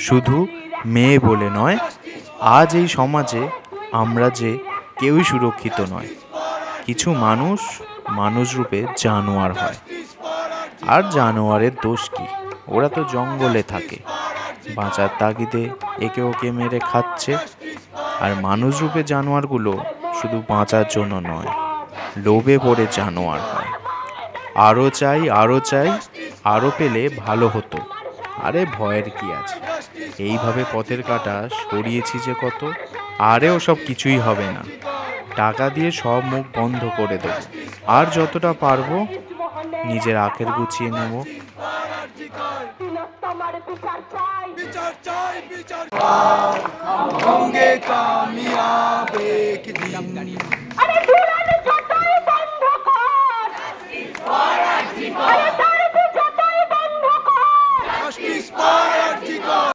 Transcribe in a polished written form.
শুধু মেয়ে বলে নয়, আজ এই সমাজে আমরা যে কেউই সুরক্ষিত নয়। কিছু মানুষ মানুষ রূপে জানোয়ার হয়। আর জানোয়ারের দোষ কি? ওরা তো জঙ্গলে থাকে, বাঁচার তাগিদে একে ওকে মেরে খাচ্ছে। আর মানুষ রূপে জানোয়ারগুলো শুধু বাঁচার জন্য নয়, লোভে পড়ে জানোয়ার হয়। আরও চাই, আরও চাই, আরও পেলে ভালো হতো। আরে ভয়ের কি আছে? এইভাবে পথের কাঁটা সরিয়েছি যে কত। আরে ওসব কিছুই হবে না, টাকা দিয়ে সব মুখ বন্ধ করে দেব। আর যতটা পারবো নিজের আখের গুছিয়ে নেব। होंगे कामयाब एक दिन। আরে দুলাল যতই বন্ধ কর, আরে দরদ যতই বন্ধ কর, Justice for